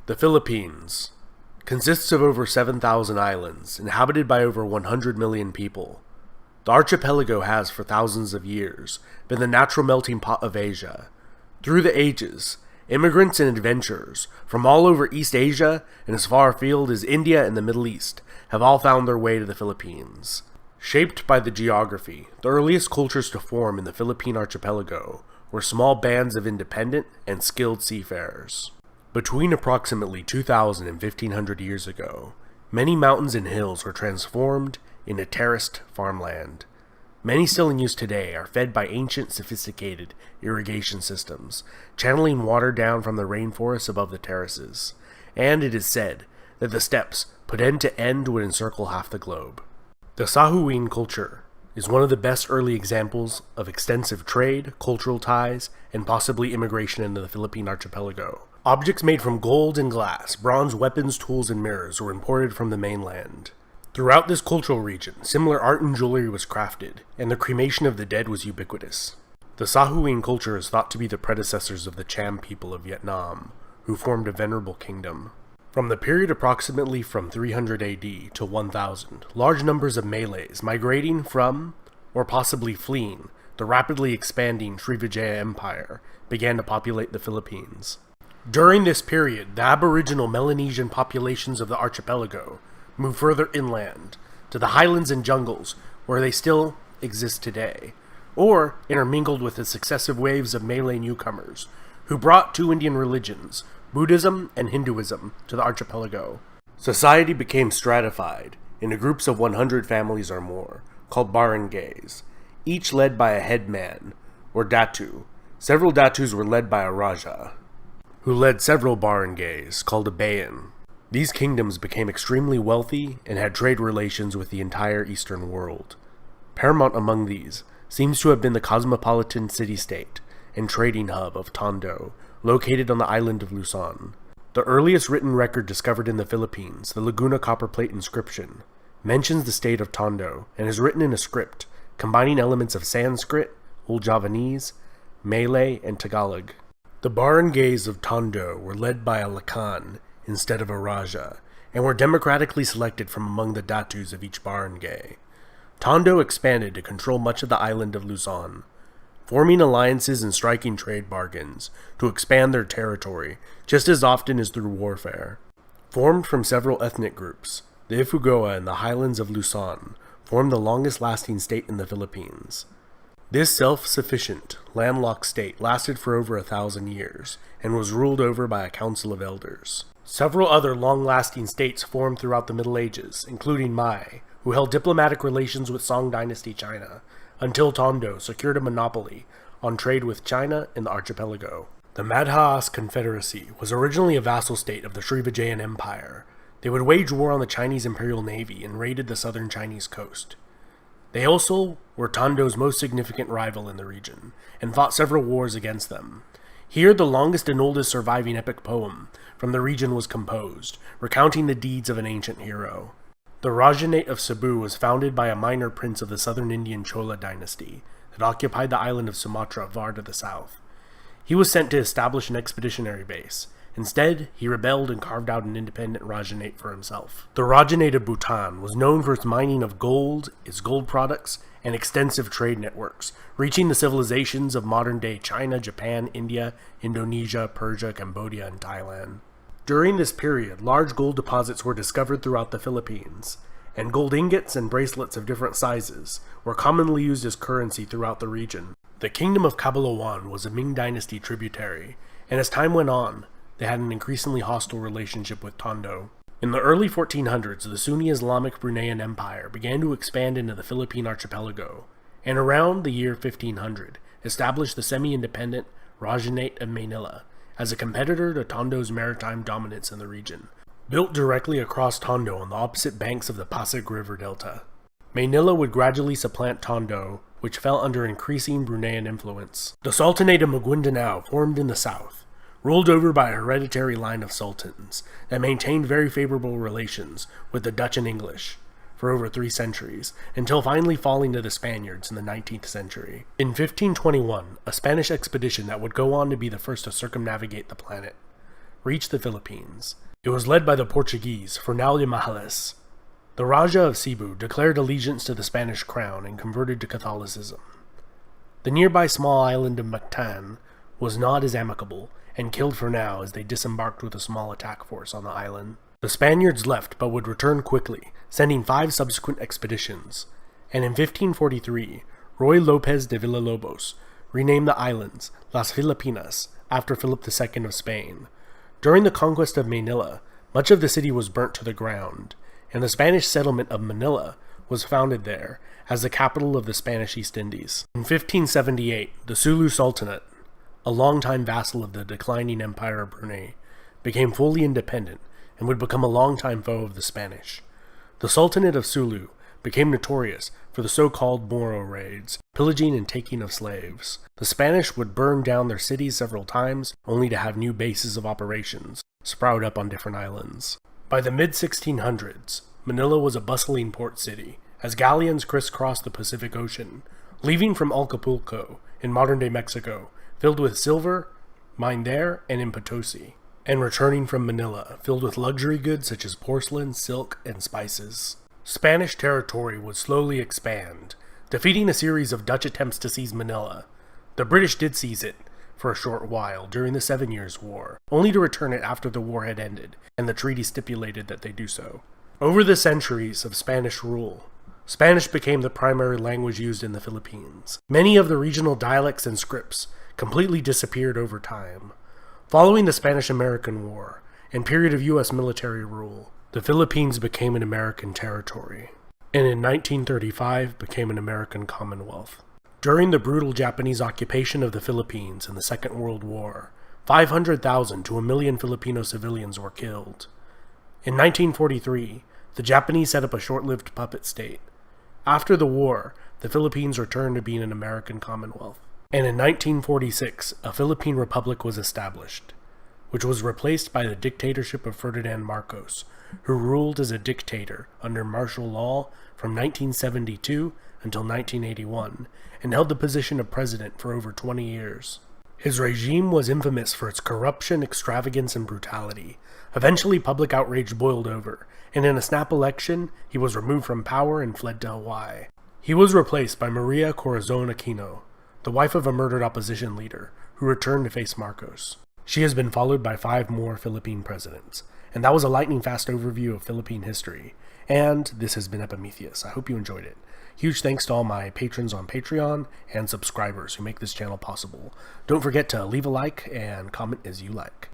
The Philippines consists of over 7,000 islands, inhabited by over 100 million people. The archipelago has, for thousands of years, been the natural melting pot of Asia. Through the ages, immigrants and adventurers from all over East Asia and as far afield as India and the Middle East have all found their way to the Philippines. Shaped by the geography, the earliest cultures to form in the Philippine archipelago were small bands of independent and skilled seafarers. Between approximately 2,000 and 1,500 years ago, many mountains and hills were transformed into terraced farmland. Many still in use today are fed by ancient, sophisticated irrigation systems, channeling water down from the rainforests above the terraces, and it is said that the steppes, put end to end, would encircle half the globe. The Sahuin culture is one of the best early examples of extensive trade, cultural ties, and possibly immigration into the Philippine archipelago. Objects made from gold and glass, bronze weapons, tools, and mirrors were imported from the mainland. Throughout this cultural region, similar art and jewelry was crafted, and the cremation of the dead was ubiquitous. The Sahuin culture is thought to be the predecessors of the Cham people of Vietnam, who formed a venerable kingdom. From the period approximately from 300 AD to 1000, large numbers of Malays migrating from, or possibly fleeing, the rapidly expanding Srivijaya Empire began to populate the Philippines. During this period, the aboriginal Melanesian populations of the archipelago moved further inland, to the highlands and jungles where they still exist today, or intermingled with the successive waves of Malay newcomers, who brought two Indian religions, Buddhism and Hinduism, to the archipelago. Society became stratified into groups of 100 families or more, called barangays, each led by a headman, or datu. Several datus were led by a raja, who led several barangays, called a bayan. These kingdoms became extremely wealthy and had trade relations with the entire Eastern world. Paramount among these seems to have been the cosmopolitan city-state and trading hub of Tondo, located on the island of Luzon. The earliest written record discovered in the Philippines, the Laguna copperplate inscription, mentions the state of Tondo and is written in a script combining elements of Sanskrit, Old Javanese, Malay, and Tagalog. The barangays of Tondo were led by a lakan instead of a raja, and were democratically selected from among the datus of each barangay. Tondo expanded to control much of the island of Luzon, forming alliances and striking trade bargains to expand their territory just as often as through warfare. Formed from several ethnic groups, the Ifugao in the highlands of Luzon formed the longest-lasting state in the Philippines. This self-sufficient, landlocked state lasted for over 1,000 years and was ruled over by a council of elders. Several other long-lasting states formed throughout the Middle Ages, including Mai, who held diplomatic relations with Song Dynasty China, until Tondo secured a monopoly on trade with China in the archipelago. The Madhas Confederacy was originally a vassal state of the Srivijayan Empire. They would wage war on the Chinese Imperial Navy and raided the southern Chinese coast. They also were Tondo's most significant rival in the region, and fought several wars against them. Here the longest and oldest surviving epic poem from the region was composed, recounting the deeds of an ancient hero. The Rajanate of Cebu was founded by a minor prince of the southern Indian Chola dynasty that occupied the island of Sumatra far to the south. He was sent to establish an expeditionary base. Instead, he rebelled and carved out an independent Rajanate for himself. The Rajanate of Bhutan was known for its mining of gold, its gold products, and extensive trade networks, reaching the civilizations of modern-day China, Japan, India, Indonesia, Persia, Cambodia, and Thailand. During this period, large gold deposits were discovered throughout the Philippines, and gold ingots and bracelets of different sizes were commonly used as currency throughout the region. The kingdom of Cabalawan was a Ming dynasty tributary, and as time went on, they had an increasingly hostile relationship with Tondo. In the early 1400s, the Sunni Islamic Bruneian Empire began to expand into the Philippine archipelago, and around the year 1500, established the semi-independent Rajanate of Manila as a competitor to Tondo's maritime dominance in the region. Built directly across Tondo on the opposite banks of the Pasig River Delta, Manila would gradually supplant Tondo, which fell under increasing Bruneian influence. The Sultanate of Maguindanao formed in the south, ruled over by a hereditary line of sultans that maintained very favorable relations with the Dutch and English for over 3 centuries, until finally falling to the Spaniards in the 19th century. In 1521, a Spanish expedition that would go on to be the first to circumnavigate the planet reached the Philippines. It was led by the Portuguese, Fernão de Magalhães. The Raja of Cebu declared allegiance to the Spanish crown and converted to Catholicism. The nearby small island of Mactan was not as amicable and killed Fernão as they disembarked with a small attack force on the island. The Spaniards left but would return quickly, sending 5 subsequent expeditions, and in 1543, Ruy López de Villalobos renamed the islands Las Filipinas after Philip II of Spain. During the conquest of Manila, much of the city was burnt to the ground, and the Spanish settlement of Manila was founded there as the capital of the Spanish East Indies. In 1578, the Sulu Sultanate, a longtime vassal of the declining Empire of Brunei, became fully independent and would become a longtime foe of the Spanish. The Sultanate of Sulu became notorious for the so-called Moro raids, pillaging and taking of slaves. The Spanish would burn down their cities several times, only to have new bases of operations sprout up on different islands. By the mid-1600s, Manila was a bustling port city, as galleons crisscrossed the Pacific Ocean, leaving from Acapulco, in modern-day Mexico, filled with silver, mined there and in Potosi, and returning from Manila, filled with luxury goods such as porcelain, silk, and spices. Spanish territory would slowly expand, defeating a series of Dutch attempts to seize Manila. The British did seize it for a short while during the 7 Years' War, only to return it after the war had ended, and the treaty stipulated that they do so. Over the centuries of Spanish rule, Spanish became the primary language used in the Philippines. Many of the regional dialects and scripts completely disappeared over time. Following the Spanish-American War and period of U.S. military rule, the Philippines became an American territory, and in 1935 became an American Commonwealth. During the brutal Japanese occupation of the Philippines in the Second World War, 500,000 to 1 million Filipino civilians were killed. In 1943, the Japanese set up a short-lived puppet state. After the war, the Philippines returned to being an American Commonwealth. And in 1946, a Philippine Republic was established, which was replaced by the dictatorship of Ferdinand Marcos, who ruled as a dictator under martial law from 1972 until 1981, and held the position of president for over 20 years. His regime was infamous for its corruption, extravagance, and brutality. Eventually, public outrage boiled over, and in a snap election, he was removed from power and fled to Hawaii. He was replaced by Maria Corazon Aquino, the wife of a murdered opposition leader, who returned to face Marcos. She has been followed by 5 more Philippine presidents, and that was a lightning-fast overview of Philippine history. And this has been Epimetheus. I hope you enjoyed it. Huge thanks to all my patrons on Patreon and subscribers who make this channel possible. Don't forget to leave a like and comment as you like.